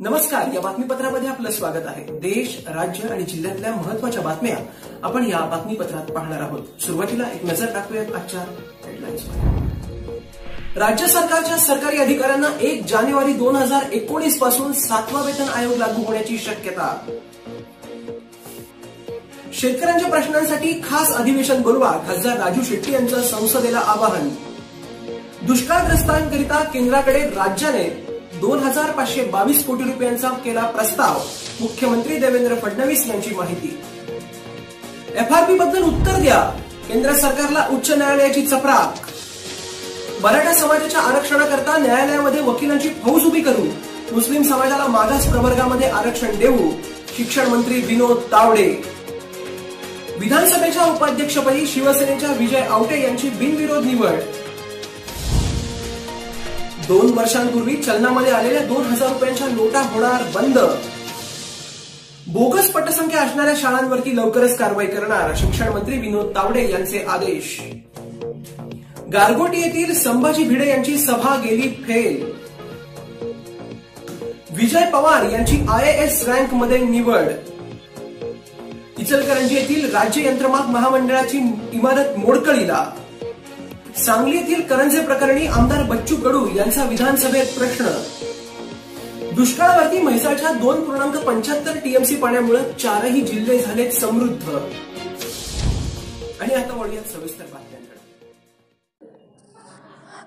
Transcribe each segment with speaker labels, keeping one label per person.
Speaker 1: नमस्कार, या बातमीपत्रामध्ये आपलं स्वागत आहे। देश, राज्य आणि जिल्ह्यातल्या महत्त्वाच्या बातम्या आपण या बातमीपत्रात पाहणार आहोत। सुरुवातीला एक नजर टाकूयात आजच्या हेडलाईन्सवर। राज्य सरकारच्या सरकारी अधिकाऱ्यांना 1 जानेवारी 2019 पासून 7वा वेतन आयोग लागू होण्याची शक्यता। शेतकऱ्यांच्या प्रश्नांसाठी खास अधिवेशन बोलवा, खासदार राजू शेट्टी यांचं संसदेला आवाहन। दुष्काळग्रस्तांकरिता केंद्राकडे राज्याने 2522 कोटी रुपयांचा केला प्रस्ताव, मुख्यमंत्री देवेंद्र फडणवीस यांची माहिती। एफआरपी बद्दल उत्तर द्या, केंद्र सरकारला उच्च न्यायालयाची चपराक। मराठा समाजाच्या आरक्षणाकरता न्यायालयामध्ये वकिलांची फौज उभी करू, मुस्लिम समाजाला मागास प्रवर्गामध्ये आरक्षण देऊ, शिक्षण मंत्री विनोद तावडे। विधानसभेच्या उपाध्यक्षपदी शिवसेनेच्या विजय आवटे यांची बिनविरोध निवड। 2 वर्षांपूर्वी चलनामध्ये आलेल्या 2000 रुपयांच्या नोटा होणार बंद। बोगस पटसंख्या असणाऱ्या शाळांवरती लवकरच कारवाई करणार, शिक्षण मंत्री विनोद तावडे यांचे आदेश। गारगोटी येथील संभाजी भिडे यांची सभा गेली फेल। विजय पवार यांची IAS रँक मध्ये निवड। इचलकरंजी येथील राज्य यंत्रमाग महामंडळाची इमारत मोडकळीला। सांगली येथील करंजे प्रकरणी आमदार बच्चू कडू यांचा विधानसभेत प्रश्न। दुष्काळावरती म्हैसाळच्या 2.75 TMC पाण्यामुळे 4ही जिल्हे झालेत समृद्ध। आणि आता वळूयात सविस्तर बातम्यांकडे।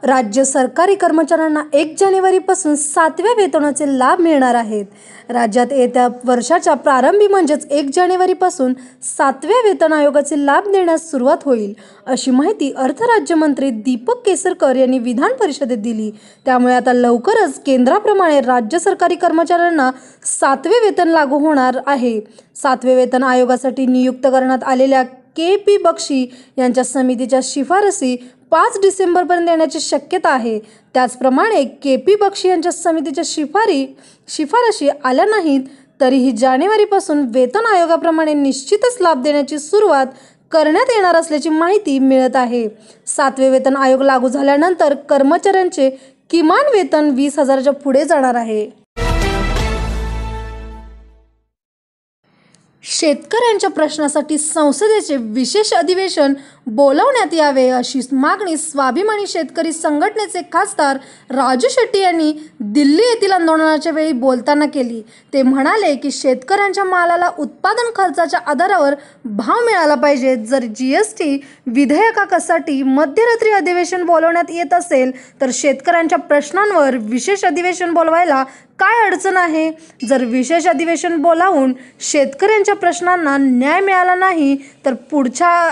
Speaker 2: राज्य सरकारी कर्मचाऱ्यांना 1 जानेवारीपासून 7व्या वेतनाचे लाभ मिळणार आहेत। राज्यात येत्या वर्षाच्या प्रारंभी म्हणजेच 1 जानेवारीपासून 7व्या वेतन आयोगाचे लाभ देण्यास सुरुवात होईल, अशी माहिती अर्थ राज्यमंत्री दीपक केसरकर यांनी विधान परिषदेत दिली। त्यामुळे आता लवकरच केंद्राप्रमाणे राज्य सरकारी कर्मचाऱ्यांना 7वे वेतन लागू होणार आहे। 7वे वेतन आयोगासाठी नियुक्त करण्यात आलेल्या KP बक्षी यांच्या समितीच्या शिफारसी 5 डिसेंबरपर्यंत येण्याची शक्यता आहे। त्याचप्रमाणे KP बक्षी यांच्या समितीच्या शिफारशी आल्या नाहीत तरीही जानेवारीपासून वेतन आयोगाप्रमाणे निश्चितच लाभ देण्याची सुरुवात करण्यात येणार असल्याची माहिती मिळत आहे। 7वे वेतन आयोग लागू झाल्यानंतर कर्मचाऱ्यांचे किमान वेतन 20,000च्या पुढे जाणार आहे। शेतकऱ्यांच्या प्रश्नासाठी संसदेचे विशेष अधिवेशन बोलावण्यात यावे, अशी मागणी स्वाभिमानी शेतकरी संघटनेचे खासदार राजू शेट्टी यांनी दिल्ली येथील आंदोलनाच्या वेळी बोलताना केली। ते म्हणाले की शेतकऱ्यांच्या मालाला उत्पादन खर्चाच्या आधारावर भाव मिळाला पाहिजे। जर GST विधेयकासाठी मध्यरात्री अधिवेशन बोलवण्यात येत असेल तर शेतकऱ्यांच्या प्रश्नांवर विशेष अधिवेशन बोलवायला काय अडचण आहे? जर विशेष अधिवेशन बोलावून शेतकऱ्यांच्या प्रश्नांना न्याय मिळाला नाही तर पुढच्या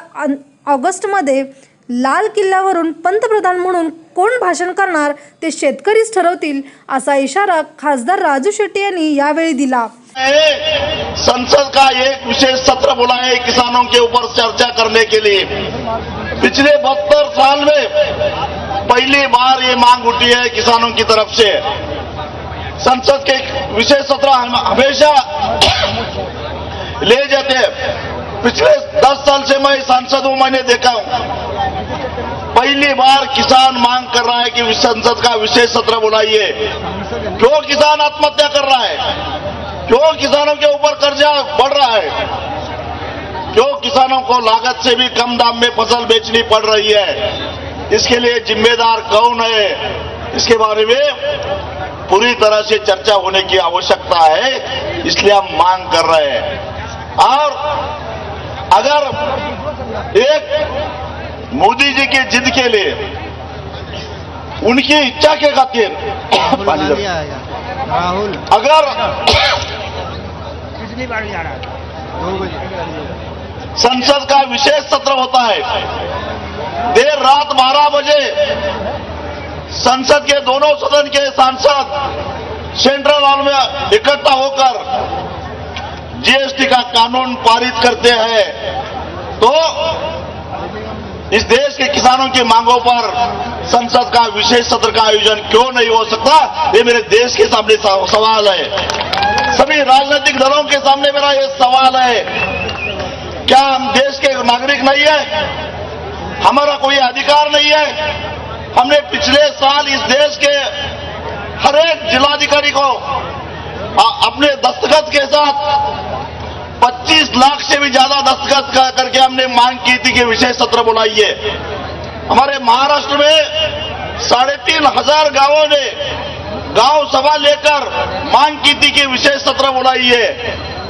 Speaker 2: ऑगस्टमध्ये लाल किल्ल्यावरून पंतप्रधान म्हणून कोण भाषण करणार ते शेतकरीच ठरवतील, असा इशारा खासदार राजू शेट्टी यांनी यावेळी दिला।
Speaker 3: संसद का एक विशेष सत्र बुलाया है किसानों के ऊपर चर्चा करने के लिए। पिछले 72 साल में पहली बार ये मांग उठी है किसानों की तरफ से। संसद के विशेष सत्र हमेशा ले जाते हैं। पिछले 10 साल से मैं सांसद हूं, मैंने देखा हूं पहली बार किसान मांग कर रहा है कि संसद का विशेष सत्र बुलाइए। क्यों किसान आत्महत्या कर रहा है? क्यों किसानों के ऊपर कर्जा बढ़ रहा है? क्यों किसानों को लागत से भी कम दाम में फसल बेचनी पड़ रही है? इसके लिए जिम्मेदार कौन है? इसके बारे में पूरी तरह से चर्चा होने की आवश्यकता है, इसलिए हम मांग कर रहे हैं। और अगर एक मोदी जी की जिद के लिए, उनकी इच्छा के खातिर अगर संसद का विशेष सत्र होता है, देर रात 12 बजे संसद के दोनों सदन के सांसद सेंट्रल हॉल में इकट्ठा होकर GST का कानून पारित करते हैं, तो इस देश के किसानों की मांगों पर संसद का विशेष सत्र का आयोजन क्यों नहीं हो सकता? ये मेरे देश के सामने सवाल है। सभी राजनीतिक दलों के सामने मेरा ये सवाल है, क्या हम देश के नागरिक नहीं है? हमारा कोई अधिकार नहीं है? हमने पिछले साल इस देश के हर एक जिलाधिकारी को अपने दस्तखत के साथ 25 लाख से भी ज्यादा दस्तखत करके हमने मांग की थी कि विशेष सत्र बुलाइए। हमारे महाराष्ट्र में 3,500 गांवों ने गांव सभा लेकर मांग की थी कि विशेष सत्र बुलाइए,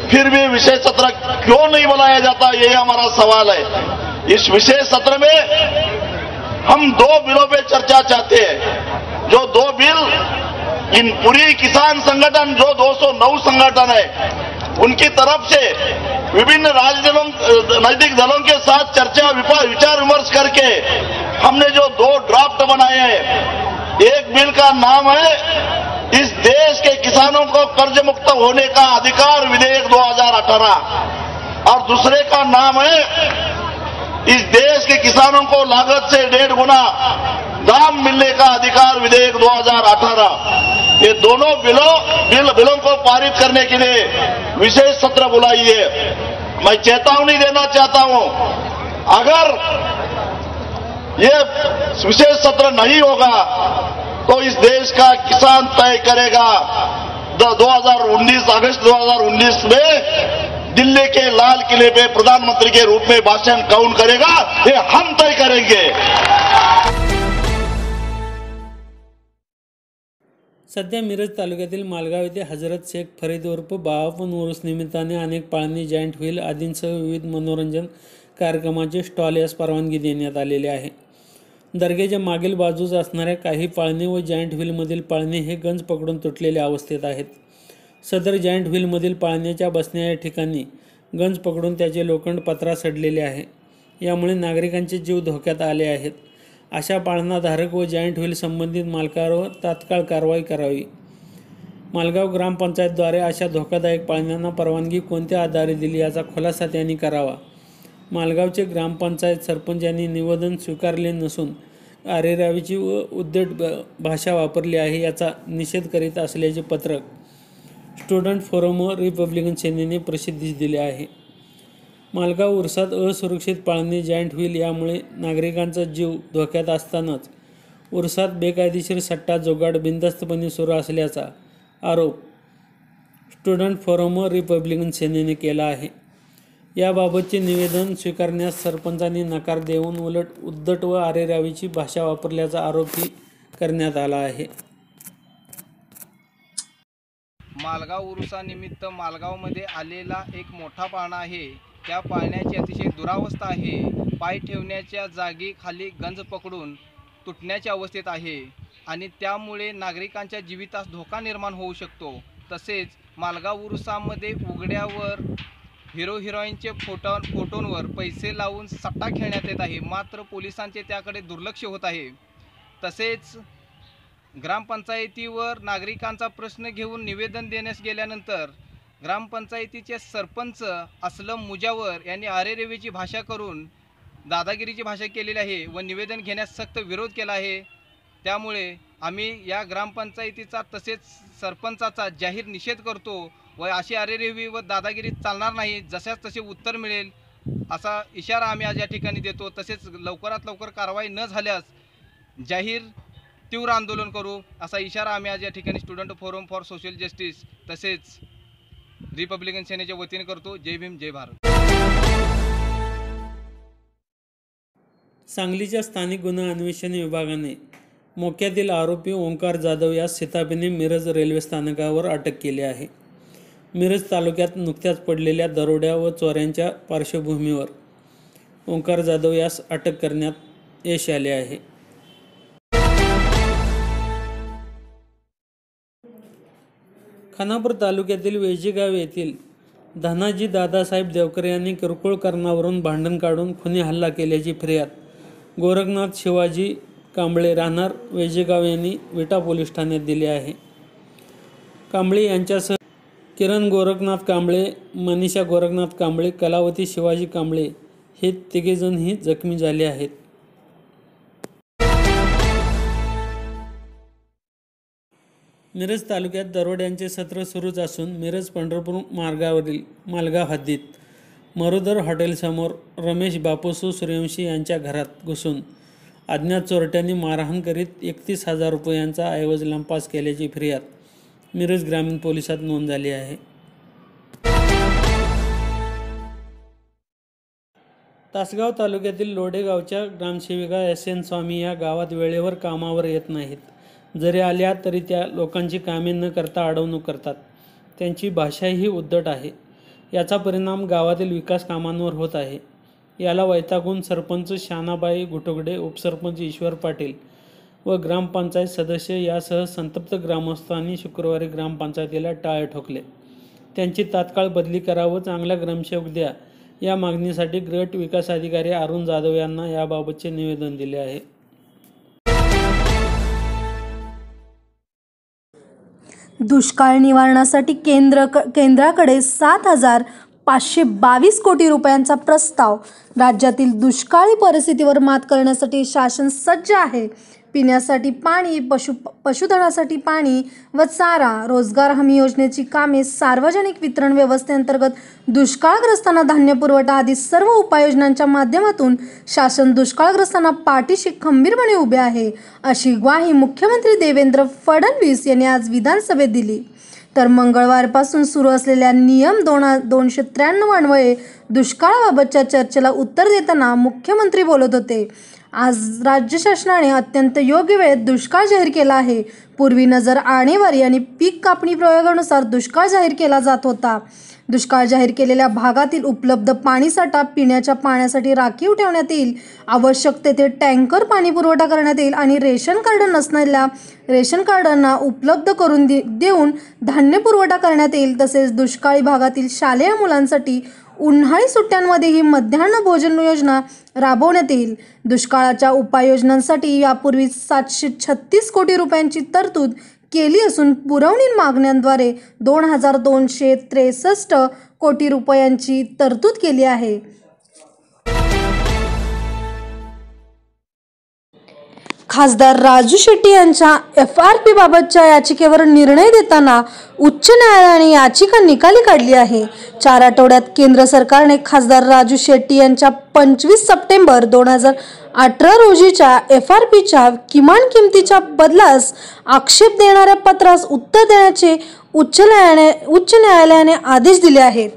Speaker 3: फिर भी विशेष सत्र क्यों नहीं बुलाया जाता, यही हमारा सवाल है। इस विशेष सत्र में हम 2 बिलों पे चर्चा चाहते हैं। जो 2 बिल इन पूरी किसान संगठन जो 209 संगठन है उनकी तरफ से विभिन्न राजनीतिक दलों के साथ चर्चा विचार विमर्श करके हमने जो 2 ड्राफ्ट बनाए हैं, एक बिल का नाम है इस देश के किसानों को कर्ज मुक्त होने का अधिकार विधेयक 2018 और दूसरे का नाम है इस देश के किसानों को लागत से 1.5 गुना दाम मिलने का अधिकार विधेयक 2018। ये दोनों बिलों को पारित करने के लिए विशेष सत्र बुलाइए। मैं चेतावनी देना चाहता हूं, अगर ये विशेष सत्र नहीं होगा तो इस देश का किसान तय करेगा 2019 अगस्त 2019 में दिल्ली के लाल किले पे प्रधानमंत्री के रूप में भाषण कौन करेगा, ये हम तय करेंगे।
Speaker 4: सध्या मिरज तालुक्यातील मालगाव येथे हजरत शेख फरीद उर्फ बावापन उरूस निमित्ताने अनेक पाळणी, जायंट व्हील आदींसह विविध मनोरंजन कार्यक्रमाचे स्टॉल यास परवानगी देण्यात आलेली आहे। दर्ग्याच्या मागील बाजूस असणाऱ्या काही पाळणे व जायंट व्हीलमधील पाळणे हे गंज पकडून तुटलेल्या अवस्थेत आहेत। सदर जायंट व्हीलमधील पाळण्याच्या बसण्याच्या ठिकाणी गंज पकडून त्याचे लोखंड पत्रा सडलेले आहे। यामुळे नागरिकांचे जीव धोक्यात आले आहेत। अशा पाळणाधारक व जायंट व्हील संबंधित मालकांवर तात्काळ कारवाई करावी। मालगाव ग्रामपंचायतद्वारे अशा धोकादायक पाळण्यांना परवानगी कोणत्या आधारे दिली याचा खुलासा त्यांनी करावा। मालगावचे ग्रामपंचायत सरपंच यांनी निवेदन स्वीकारले नसून अरेरावीची व उद्धट भाषा वापरली आहे याचा निषेध करीत असल्याचे पत्रक स्टुडंट फोरम व रिपब्लिकन सेनेने प्रसिद्धीस दिले आहे। मालगाव उरसात असुरक्षित पाळणे, जायंट व्हील यामुळे नागरिकांचा जीव धोक्यात असतानाच उरसात बेकायदेशीर सट्टा जोगाड बिनधास्तपणे सुरू असल्याचा आरोप स्टुडंट फोरम व रिपब्लिकन सेनेने केला आहे। याबाबतचे निवेदन स्वीकारण्यास सरपंचांनी नकार देऊन उलट उद्धट व अरेरावीची भाषा वापरल्याचा आरोपही करण्यात आला आहे।
Speaker 5: मालगाव उरुसानिमित्त मालगावमध्ये आलेला एक मोठा पाळणा आहे। त्या पाळण्याची अतिशय दुरावस्था आहे। पाय ठेवण्याच्या जागी खाली गंज पकडून तुटण्याच्या अवस्थेत आहे आणि त्यामुळे नागरिकांच्या जीवितास धोका निर्माण होऊ शकतो। तसेच मालगाव उरुसामध्ये उघड्यावर हिरोईनचे फोटोंवर पैसे लावून सट्टा खेळण्यात येत आहे, मात्र पोलिसांचे त्याकडे दुर्लक्ष होत आहे। तसेच ग्रामपंचायतीवर नागरिकांचा प्रश्न घेऊन निवेदन देण्यास गेल्यानंतर ग्रामपंचायतीचे सरपंच असलम मुजावर यांनी अरेरेवीची भाषा करून दादागिरीची भाषा केलेली आहे व निवेदन घेण्यास सक्त विरोध केला आहे। त्यामुळे आम्ही या ग्रामपंचायतीचा तसेच सरपंचाचा जाहीर निषेध करतो व अशी अरेरेवी व दादागिरी चालणार नाही, जशास तसे उत्तर मिळेल असा इशारा आम्ही आज या ठिकाणी देतो। तसेच लवकरात लवकर कारवाई न झाल्यास जाहीर तीव्र आंदोलन करू असा इशारा आम्ही आज या ठिकाणी student forum for social justice तसेच रिपब्लिकन सेनेच्या वतीने करतो। जय भीम, जय भारत।
Speaker 4: सांगलीच्या स्थानिक गुन्हा अन्वेषण विभागाने मोक्यातील आरोपी ओंकार जाधव यास सीताबीने मिरज रेल्वे स्थानकावर अटक केली आहे। मिरज तालुक्यात नुकत्याच पडलेल्या दरोड्या व चोऱ्यांच्या पार्श्वभूमीवर ओंकार जाधव यास अटक करण्यात यश आले आहे। खानापूर तालुक्यातील वेजीगाव येथील धनाजी दादासाहेब देवकर यांनी किरकोळ कारणावरून भांडण काढून खुनी हल्ला केल्याची फिर्याद गोरखनाथ शिवाजी कांबळे राहणार वेजीगाव यांनी विटा पोलीस ठाण्यात दिली आहे। कांबळे यांच्यासह किरण गोरखनाथ कांबळे, मनीषा गोरखनाथ कांबळे, कलावती शिवाजी कांबळे हे तिघेजणही जखमी झाले आहेत। मिरज तालुक्यात दरोड्यांचे सत्र सुरूच असून मिरज पंढरपूर मार्गावरील मालगाव हद्दीत मरुदर हॉटेलसमोर रमेश बापूसू सूर्यवंशी यांच्या घरात घुसून अज्ञात चोरट्यांनी मारहाण करीत 31,000 रुपयांचा ऐवज लंपास केल्याची फिर्याद मिरज ग्रामीण पोलिसात नोंद झाली आहे. तासगाव तालुक्यातील लोढे गावच्या ग्रामसेविका SN स्वामी या गावात वेळेवर कामावर येत नाहीत. जरी आल्या तरी त्या लोकांची कामे न करता अडवणूक करतात. त्यांची भाषाही उद्धट आहे. याचा परिणाम गावातील विकास कामांवर होत आहे. याला वैतागून सरपंच शानाबाई घुटुगडे, उपसरपंच ईश्वर पाटील व ग्रामपंचायत सदस्य यासह संतप्त ग्रामस्थांनी शुक्रवारी ग्रामपंचायतीला टाळे ठोकले. त्यांची तात्काळ बदली करा व चांगला ग्रामसेवक द्या या मागणीसाठी गट विकास अधिकारी अरुण जाधव यांना याबाबतचे निवेदन दिले आहे.
Speaker 2: दुष्काळ निवारणासाठी केंद्राकडे 7,522 कोटी रुपयांचा प्रस्ताव. राज्यातील दुष्काळी परिस्थितीवर मात करण्यासाठी शासन सज्ज आहे. पिण्यासाठी पाणी, पशुधनासाठी पाणी व चारा, रोजगार हमी योजनेची कामे, सार्वजनिक वितरण व्यवस्थेअंतर्गत दुष्काळग्रस्तांना धान्य पुरवठा आदी सर्व उपाययोजनांच्या माध्यमातून शासन दुष्काळग्रस्तांना पाठीशी खंबीरपणे उभे आहे, अशी ग्वाही मुख्यमंत्री देवेंद्र फडणवीस यांनी आज विधानसभेत दिली. तर मंगळवारपासून सुरू असलेल्या नियम 293 अन्वये दुष्काळाबाबतच्या चर्चेला उत्तर देताना मुख्यमंत्री बोलत होते. आज राज्य शासनाने अत्यंत योग्य वेळेत दुष्काळ जाहीर केला आहे. पूर्वी नजर आणेवारी आणि पीक कापणी प्रयोगानुसार दुष्काळ जाहीर केला जात होता. दुष्काळ जाहीर केलेल्या भागातील उपलब्ध पाणीसाठा पिण्याच्या पाण्यासाठी राखीव ठेवण्यात येईल. आवश्यक तेथे टँकर पाणी पुरवठा करण्यात येईल आणि रेशन कार्ड नसलेल्या रेशन कार्डांना उपलब्ध करून देऊन धान्य पुरवठा करण्यात येईल. तसेच दुष्काळी भागातील शालेय मुलांसाठी उन्हाळी सुट्ट्यांमध्येही मध्यान्ह भोजन योजना राबवण्यात येईल. दुष्काळाच्या उपाययोजनांसाठी यापूर्वी 736 कोटी रुपयांची तरतूद केली असून पुरवणी मागण्यांद्वारे 2,263 कोटी रुपयांची तरतूद केली आहे. खासदार राजू शेट्टी यांच्या FRP बाबतच्या याचिकेवर निर्णय देताना उच्च न्यायालयाने याचिका निकाली काढली आहे. 4 आठवड्यात केंद्र सरकारने खासदार राजू शेट्टी यांच्या 25 सप्टेंबर 2018 रोजीच्या FRPच्या किमान किमतीच्या बदलास आक्षेप देणाऱ्या पत्रास उत्तर देण्याचे उच्च न्यायालयाने आदेश दिले आहेत.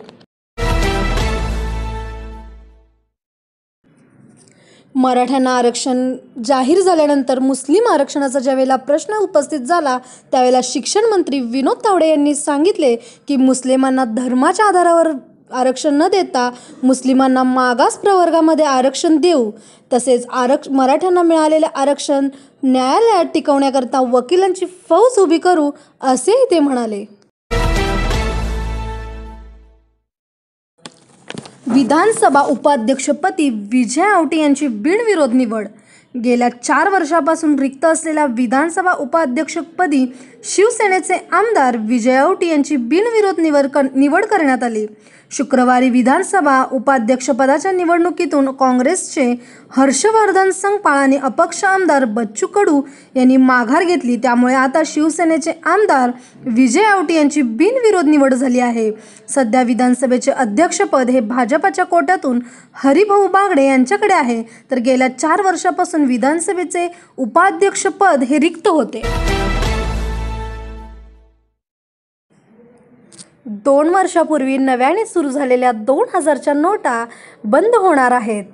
Speaker 2: मराठ्यांना आरक्षण जाहीर झाल्यानंतर मुस्लिम आरक्षणाचा ज्यावेळेला प्रश्न उपस्थित झाला त्यावेळेला शिक्षण मंत्री विनोद तावडे यांनी सांगितले की मुस्लिमांना धर्माच्या आधारावर आरक्षण न देता मुस्लिमांना मागास प्रवर्गामध्ये आरक्षण देऊ. तसेच मराठ्यांना मिळालेले आरक्षण न्यायालयात टिकवण्याकरता वकिलांची फौज उभी करू, असेही ते म्हणाले. विधानसभा उपाध्यक्षपदी विजय आवटी यांची बिनविरोध निवड. गेल्या 4 वर्षापासून रिक्त असलेल्या विधानसभा उपाध्यक्षपदी शिवसेनेचे आमदार विजय आवटी यांची बिनविरोध निवड करण्यात आली. शुक्रवारी विधानसभा उपाध्यक्षपदाच्या निवडणुकीतून काँग्रेसचे हर्षवर्धन संकपाळ आणि अपक्ष आमदार बच्चू कडू यांनी माघार घेतली. त्यामुळे आता शिवसेनेचे आमदार विजय आवटी यांची बिनविरोध निवड झाली आहे. सध्या विधानसभेचे अध्यक्षपद हे भाजपाच्या कोट्यातून हरिभाऊ बागडे यांच्याकडे आहे, तर गेल्या 4 वर्षापासून विधानसभेचे उपाध्यक्षपद हे रिक्त होते. 2 वर्षापूर्वी नव्याने सुरू झालेल्या 2000च्या नोटा बंद होणार आहेत.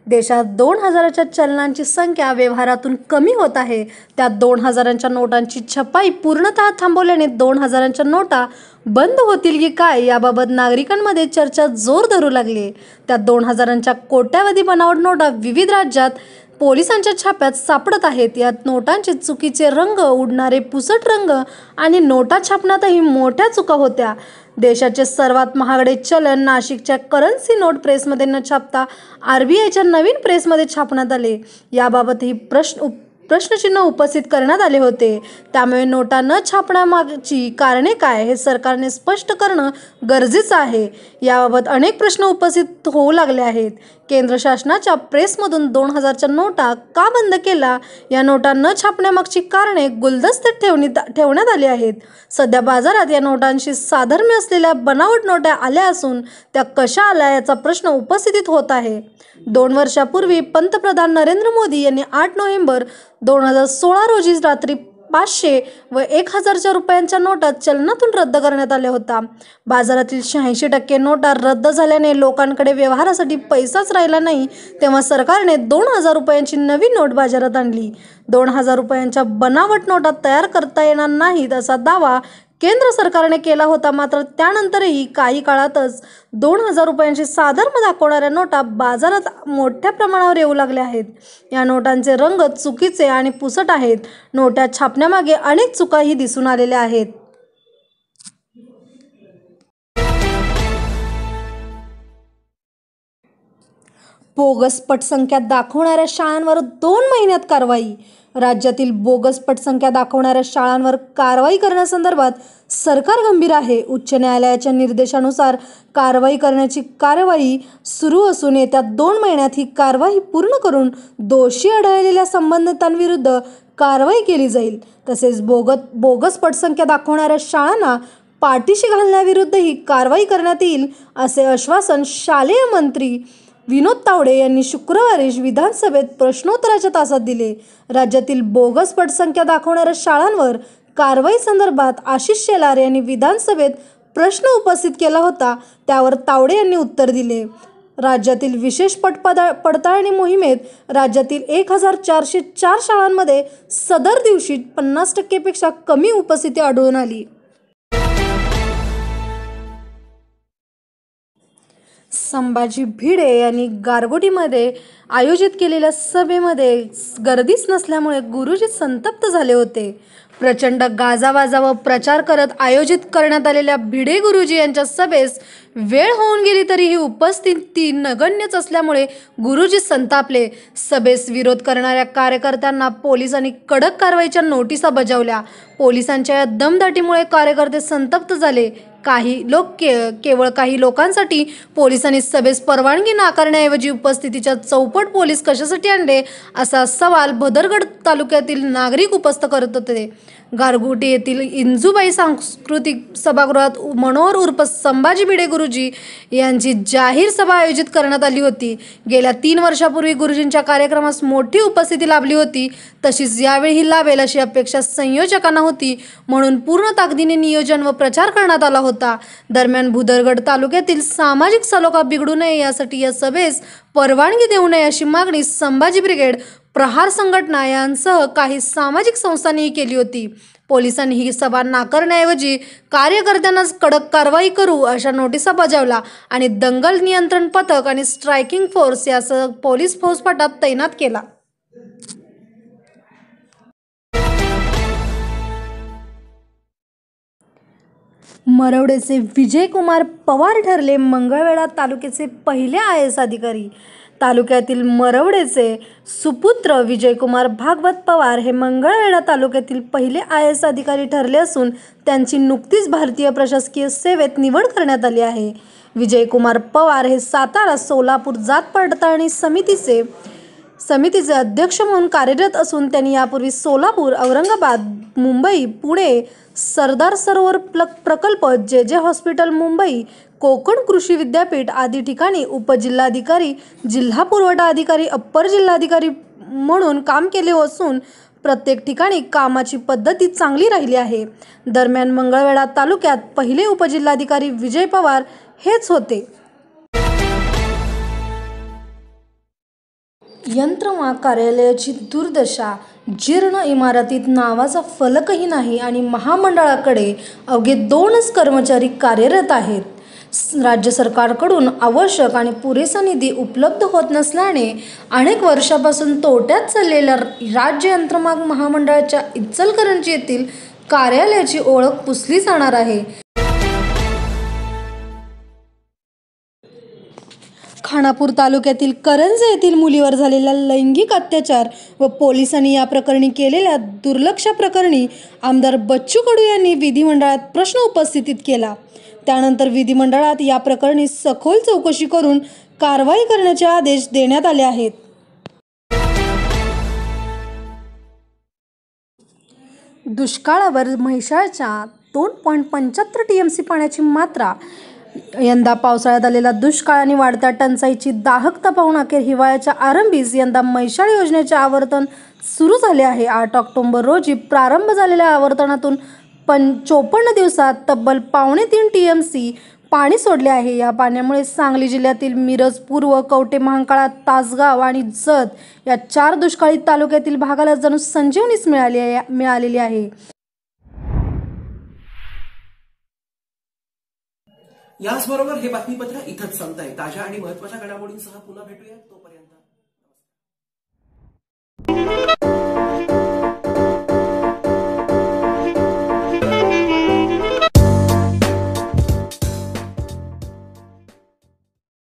Speaker 2: देशात 2000च्या चलनांची संख्या व्यवहारातून कमी होत आहे. त्यात 2000च्या नोटांची छपाई पूर्णतः थांबवल्याने 2000च्या नोटा बंद होतील की काय याबाबत नागरिकांमध्ये चर्चा जोर धरू लागली. त्यात 2000च्या कोट्यावधी बनावट नोटा विविध राज्यात पोलिसांच्या छाप्यात सापडत आहेत. यात नोटांचे चुकीचे रंग, उडणारे पुसट रंग आणि नोटा छापण्यातही मोठ्या चुका होत्या. देशाचे सर्वात महागडे चलन नाशिकच्या करन्सी नोट प्रेसमध्ये न छापता RBIच्या नवीन प्रेसमध्ये छापण्यात आले. याबाबतही प्रश्नचिन्ह उपस्थित करण्यात आले होते. त्यामुळे नोटा न छापण्यामागची कारणे काय हे सरकारने स्पष्ट करणं गरजेचं आहे. याबाबत अनेक प्रश्न उपस्थित होऊ लागले आहेत. केंद्र शासनाच्या प्रेसमधून 2000च्या नोटा का बंद केला, या नोटा न छापण्यामागची कारणे गुलदस्त्यात ठेवण्यात आली आहेत. सध्या बाजारात या नोटांशी साधर्म्य असलेल्या बनावट नोटा आल्या असून त्या कशा आल्या याचा प्रश्न उपस्थित होत आहे. 2 वर्षापूर्वी पंतप्रधान नरेंद्र मोदी यांनी 8 नोव्हेंबर 2016 रोजी रात्री 500 व 1000च्या रुपयांच्या नोटा चलनातून रद्द करण्यात आल्या होत्या. बाजारातील 86% नोटा रद्द झाल्याने लोकांकडे व्यवहारासाठी पैसाच राहिला नाही. तेव्हा सरकारने 2000 रुपयांची नवी नोट बाजारात आणली. 2000 रुपयांच्या बनावट नोटा तयार करता येणार नाहीत असा दावा केंद्र सरकारने केला होता. मात्र त्यानंतरही काही काळातच 2000 रुपयांची साधर्म्य दाखवणाऱ्या नोटा बाजारात मोठ्या प्रमाणावर येऊ लागल्या आहेत. या नोटांचे रंग चुकीचे आणि पुसट आहेत. नोटा छापण्यामागे अनेक चुकाही दिसून आलेल्या आहेत. बोगस पटसंख्या दाखवणाऱ्या शाळांवर 2 महिन्यात कारवाई. राज्यातील बोगस पटसंख्या दाखवणाऱ्या शाळांवर कारवाई करण्यासंदर्भात सरकार गंभीर आहे. उच्च न्यायालयाच्या निर्देशानुसार कारवाई करण्याची कार्यवाही सुरू असून येत्या 2 महिन्यात ही कारवाई पूर्ण करून दोषी आढळलेल्या संबंधितांविरुद्ध कारवाई केली जाईल. तसेच बोगस पटसंख्या दाखवणाऱ्या शाळांना पाठीशी घालण्याविरुद्धही कारवाई करण्यात येईल असे आश्वासन शालेय मंत्री विनोद तावडे यांनी शुक्रवारी विधानसभेत प्रश्नोत्तराच्या तासात दिले. राज्यातील बोगस पटसंख्या दाखवणाऱ्या शाळांवर कारवाई संदर्भात आशिष शेलार यांनी विधानसभेत प्रश्न उपस्थित केला होता. त्यावर तावडे यांनी उत्तर दिले. राज्यातील विशेष पडताळणी मोहिमेत राज्यातील 1404 शाळांमध्ये सदर दिवशी 50% पेक्षा कमी उपस्थिती आढळून आली. संभाजी भिडे यांनी गारगोटीमध्ये आयोजित केलेल्या सभेमध्ये गर्दीच नसल्यामुळे गुरुजी संतप्त झाले होते. प्रचंड गाजावाजा व प्रचार करत आयोजित करण्यात आलेल्या भिडे गुरुजी यांच्या सभेस वेळ होऊन गेली तरीही उपस्थिती नगण्यच असल्यामुळे गुरुजी संतापले. सभेस विरोध करणाऱ्या कार्यकर्त्यांना पोलिसांनी कडक कारवाईच्या नोटिसा बजावल्या. पोलिसांच्या या दमदाटीमुळे कार्यकर्ते संतप्त झाले. केवळ काही लोकांसाठी पोलिसांनी सभेस परवानगी नाकारण्याऐवजी उपस्थितीच्या चौपट पोलीस कशासाठी आणले असा सवाल भदरगड तालुक्यातील नागरिक उपस्थित करत होते. गारगोटी येथील इंजुबाई सांस्कृतिक सभागृहात मनोहर उर्फ संभाजी भिडे गुरुजी यांची जाहीर सभा आयोजित करण्यात आली होती. गेल्या 3 वर्षापूर्वी गुरुजींच्या कार्यक्रमास मोठी उपस्थिती लाभली होती. तशीच यावेळी लाभेल अशी अपेक्षा संयोजकांना होती. म्हणून पूर्ण ताकदीने नियोजन व प्रचार करण्यात आला होता. दरम्यान भुदरगड तालुक्यातील सामाजिक सलोखा बिघडू नये यासाठी या सभेस परवानगी देऊ नये अशी मागणी संभाजी ब्रिगेड, प्रहार संघटना यांसह काही सामाजिक संस्थांनीही केली होती. पोलिसांनी ही सभा नाकारण्याऐवजी कार्यकर्त्यांनाच कडक कारवाई करू अशा नोटिसा बजावल्या आणि दंगल नियंत्रण पथक आणि स्ट्रायकिंग फोर्स यासह पोलीस फौजफाटा तैनात केला. मरवडेचे विजयकुमार पवार ठरले मंगळवेढा तालुक्याचे पहिले IAS अधिकारी. तालुक्यातील मरवडेचे सुपुत्र विजयकुमार भागवत पवार हे मंगळवेढा तालुक्यातील पहिले IAS अधिकारी ठरले असून त्यांची नुकतीच भारतीय प्रशासकीय सेवेत निवड करण्यात आली आहे. विजयकुमार पवार हे सातारा सोलापूर जात पडताळणी समितीचे अध्यक्ष म्हणून कार्यरत असून त्यांनी यापूर्वी सोलापूर, औरंगाबाद, मुंबई, पुणे, सरदार सरोवर प्रकल्प, JJ हॉस्पिटल मुंबई, कोकण कृषी विद्यापीठ आदी ठिकाणी उपजिल्हाधिकारी, जिल्हा पुरवठा अधिकारी, अप्पर जिल्हाधिकारी म्हणून काम केले असून प्रत्येक ठिकाणी कामाची पद्धती चांगली राहिली आहे. दरम्यान मंगळवेढा तालुक्यात पहिले उपजिल्हाधिकारी विजय पवार हेच होते. यंत्रमा कार्यालयाची दुर्दशा. जीर्ण इमारतीत नावाचा फलकही नाही आणि महामंडळाकडे अवघे 2च कर्मचारी कार्यरत आहेत. राज्य सरकारकडून आवश्यक आणि पुरेसा निधी उपलब्ध होत नसल्याने अनेक वर्षापासून तोट्यात चाललेल्या राज्य यंत्रमाग महामंडळाच्या इचलकरंजी येथील कार्यालयाची ओळख पुसली जाणार आहे. खानापूर तालुक्यातील करंजे येथील मुलीवर झालेला लैंगिक अत्याचार व पोलिसांनी या प्रकरणी केलेल्या दुर्लक्षाप्रकरणी आमदार बच्चू कडू यांनी विधिमंडळात प्रश्न उपस्थित केला. त्यानंतर विधिमंडळात या प्रकरणी सखोल चौकशी करून कारवाई करण्याचे आदेश देण्यात आले आहेत. दुष्काळावर म्हैसाळच्या 2.75 TMC पाण्याची मात्रा यंदा पावसाळ्यात आलेला दुष्काळ आणि वाढत्या टंचाईची दाहकता पाहून अखेर हिवाळ्याच्या आरंभीस यंदा मैशाळ योजनेचे आवर्तन सुरू झाले आहे. 8 ऑक्टोबर रोजी प्रारंभ झालेल्या आवर्तनातून 54 दिवसात तब्बल 3.5 TMC पाणी सोडले आहे. या पाण्यामुळे सांगली जिल्ह्यातील मिरज पूर्व, कवठे महांकाळ, तासगाव आणि जत या 4 दुष्काळी तालुक्यातील भागाला जणू संजीवनीच मिळालेली आहे.
Speaker 1: याचबरोबर हे बातमीपत्र इथंच संपत आहे. ताज्या आणि महत्त्वाच्या घडामोडींसह पुन्हा भेटूया. तोपर्यंत